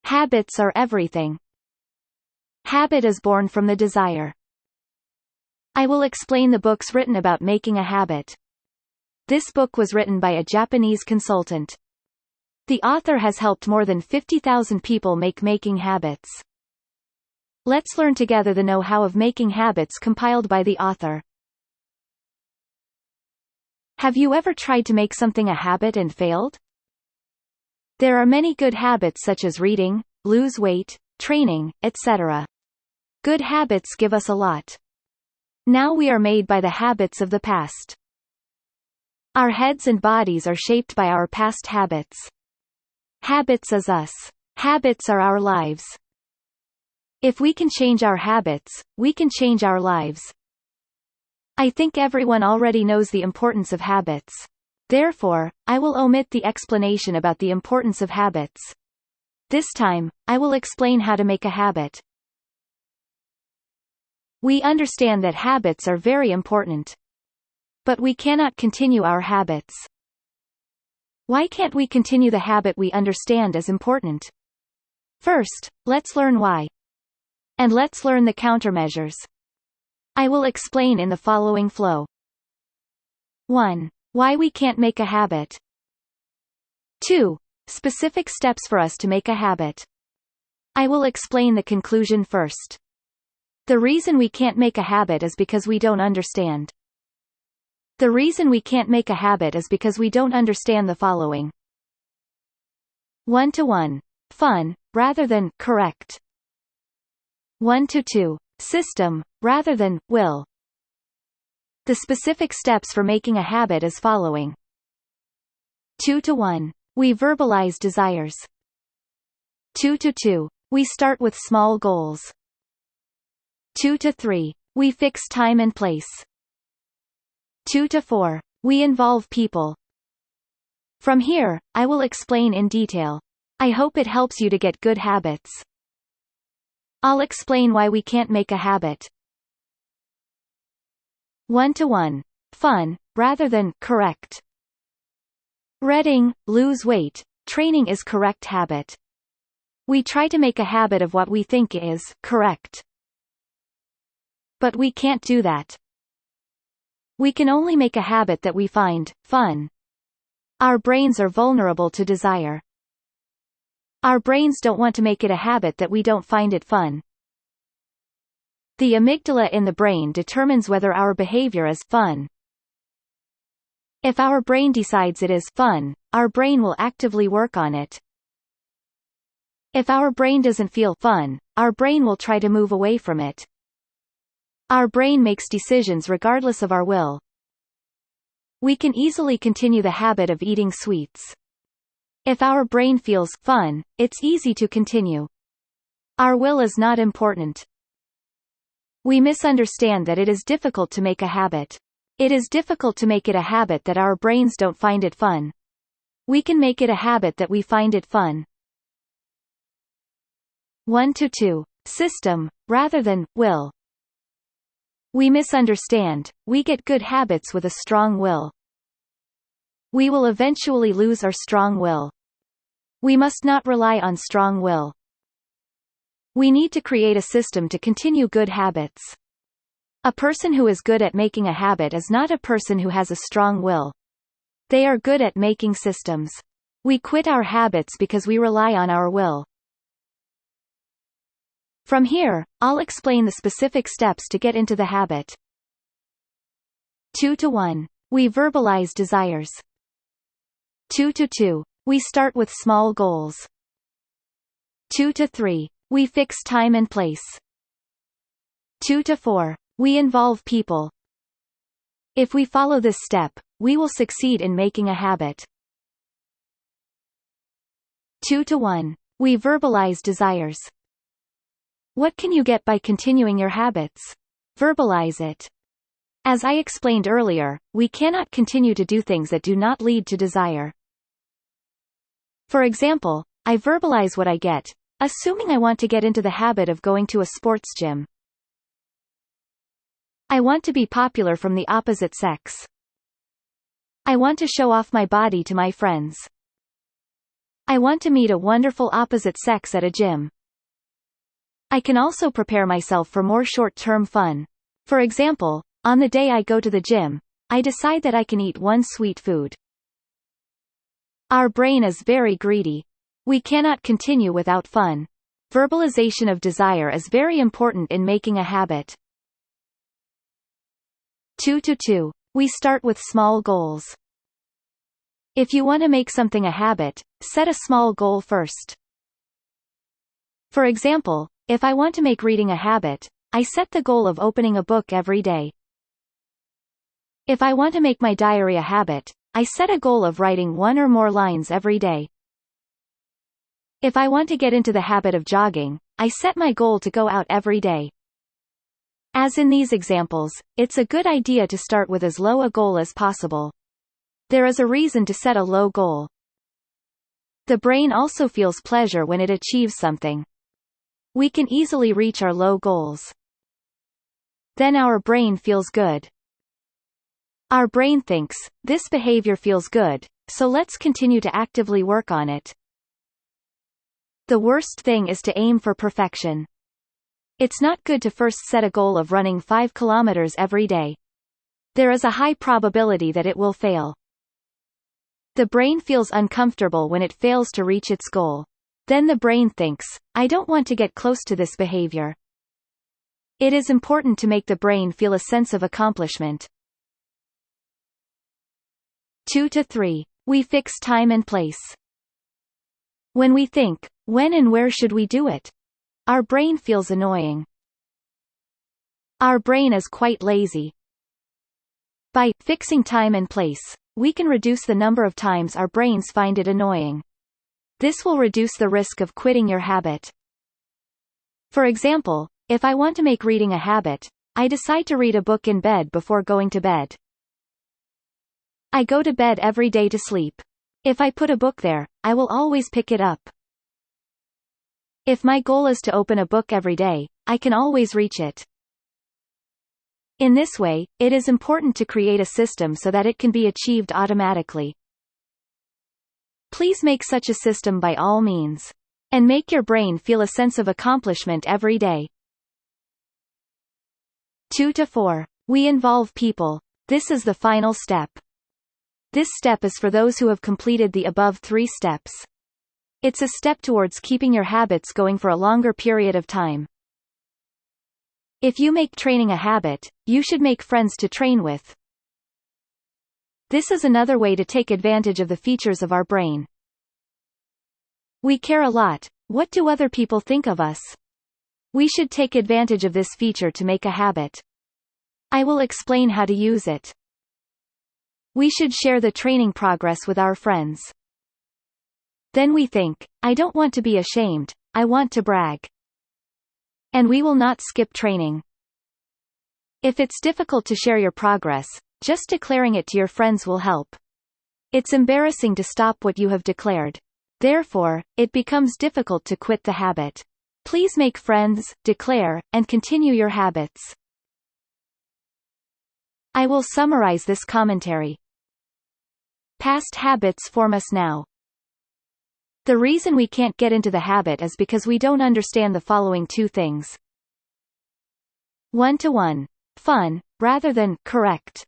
Habits are everything. Habit is born from the desire. I will explain the books written about making a habit. This book was written by a Japanese consultant. The author has helped more than 50,000 people make making habits. Let's learn together the know-how of making habits compiled by the author. Have you ever tried to make something a habit and failed? There are many good habits such as reading, lose weight, training, etc. Good habits give us a lot. Now we are made by the habits of the past. Our heads and bodies are shaped by our past habits. Habits is us. Habits are our lives. If we can change our habits, we can change our lives. I think everyone already knows the importance of habits. Therefore, I will omit the explanation about the importance of habits. This time, I will explain how to make a habit. We understand that habits are very important. But we cannot continue our habits. Why can't we continue the habit we understand is important? First, let's learn why. And let's learn the countermeasures. I will explain in the following flow. 1. Why we can't make a habit. 2. Specific steps for us to make a habit. I will explain the conclusion first. The reason we can't make a habit is because we don't understand. The reason we can't make a habit is because we don't understand the following. 1-to-1. Fun, rather than correct. 1-to-2. System, rather than will. The specific steps for making a habit is following. 2-to-1. We verbalize desires. 2-to-2. We start with small goals. 2-to-3. We fix time and place. 2-to-4. We involve people. From here, I will explain in detail. I hope it helps you to get good habits. I'll explain why we can't make a habit. 1-to-1. Fun, rather than correct. Reading, lose weight, training is correct habit. We try to make a habit of what we think is correct. But we can't do that. We can only make a habit that we find fun. Our brains are vulnerable to desire. Our brains don't want to make it a habit that we don't find it fun. The amygdala in the brain determines whether our behavior is fun. If our brain decides it is fun, our brain will actively work on it. If our brain doesn't feel fun, our brain will try to move away from it. Our brain makes decisions regardless of our will. We can easily continue the habit of eating sweets. If our brain feels fun, it's easy to continue. Our will is not important. We misunderstand that it is difficult to make a habit. It is difficult to make it a habit that our brains don't find it fun. We can make it a habit that we find it fun. 1-to-2. System, rather than will. We misunderstand, we get good habits with a strong will. We will eventually lose our strong will. We must not rely on strong will. We need to create a system to continue good habits. A person who is good at making a habit is not a person who has a strong will. They are good at making systems. We quit our habits because we rely on our will. From here, I'll explain the specific steps to get into the habit. 2-to-1. We verbalize desires. 2-to-2. We start with small goals. 2-to-3. We fix time and place. 2-to-4. We involve people. If we follow this step, we will succeed in making a habit. 2-to-1. We verbalize desires. What can you get by continuing your habits? Verbalize it. As I explained earlier, we cannot continue to do things that do not lead to desire. For example, I verbalize what I get, assuming I want to get into the habit of going to a sports gym. I want to be popular from the opposite sex. I want to show off my body to my friends. I want to meet a wonderful opposite sex at a gym. I can also prepare myself for more short-term fun. For example, on the day I go to the gym, I decide that I can eat one sweet food. Our brain is very greedy. We cannot continue without fun. Verbalization of desire is very important in making a habit. 2. We start with small goals. If you want to make something a habit, set a small goal first. For example, if I want to make reading a habit, I set the goal of opening a book every day. If I want to make my diary a habit, I set a goal of writing one or more lines every day. If I want to get into the habit of jogging, I set my goal to go out every day. As in these examples, it's a good idea to start with as low a goal as possible. There is a reason to set a low goal. The brain also feels pleasure when it achieves something. We can easily reach our low goals. Then our brain feels good. Our brain thinks, this behavior feels good, so let's continue to actively work on it. The worst thing is to aim for perfection. It's not good to first set a goal of running 5 kilometers every day. There is a high probability that it will fail. The brain feels uncomfortable when it fails to reach its goal. Then the brain thinks, I don't want to get close to this behavior. It is important to make the brain feel a sense of accomplishment. 2-3. We fix time and place. When we think, when and where should we do it? Our brain feels annoying. Our brain is quite lazy. By fixing time and place, we can reduce the number of times our brains find it annoying. This will reduce the risk of quitting your habit. For example, if I want to make reading a habit, I decide to read a book in bed before going to bed. I go to bed every day to sleep. If I put a book there, I will always pick it up. If my goal is to open a book every day, I can always reach it. In this way, it is important to create a system so that it can be achieved automatically. Please make such a system by all means. And make your brain feel a sense of accomplishment every day. 2-4. We involve people. This is the final step. This step is for those who have completed the above 3 steps. It's a step towards keeping your habits going for a longer period of time. If you make training a habit, you should make friends to train with. This is another way to take advantage of the features of our brain. We care a lot. What do other people think of us? We should take advantage of this feature to make a habit. I will explain how to use it. We should share the training progress with our friends. Then we think, I don't want to be ashamed, I want to brag. And we will not skip training. If it's difficult to share your progress, just declaring it to your friends will help. It's embarrassing to stop what you have declared. Therefore, it becomes difficult to quit the habit. Please make friends, declare, and continue your habits. I will summarize this commentary. Past habits form us now. The reason we can't get into the habit is because we don't understand the following 2 things. 1-1. Fun, rather than correct.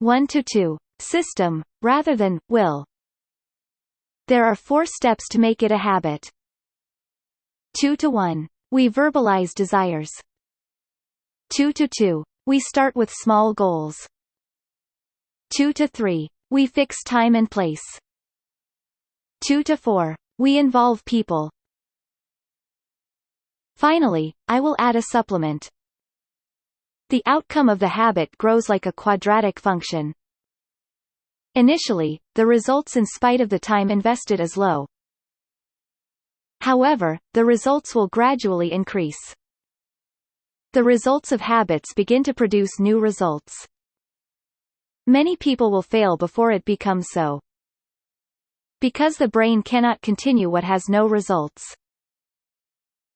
1-2. System, rather than will. There are 4 steps to make it a habit. 2-1. We verbalize desires. 2-2. We start with small goals. 2-3. We fix time and place. 2-4. We involve people. Finally, I will add a supplement. The outcome of the habit grows like a quadratic function. Initially, the results in spite of the time invested is low. However, the results will gradually increase. The results of habits begin to produce new results. Many people will fail before it becomes so. Because the brain cannot continue what has no results.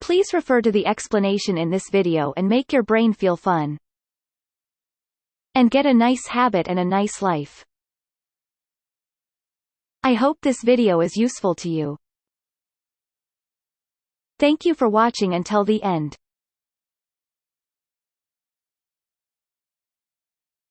Please refer to the explanation in this video and make your brain feel fun. And get a nice habit and a nice life. I hope this video is useful to you. Thank you for watching until the end.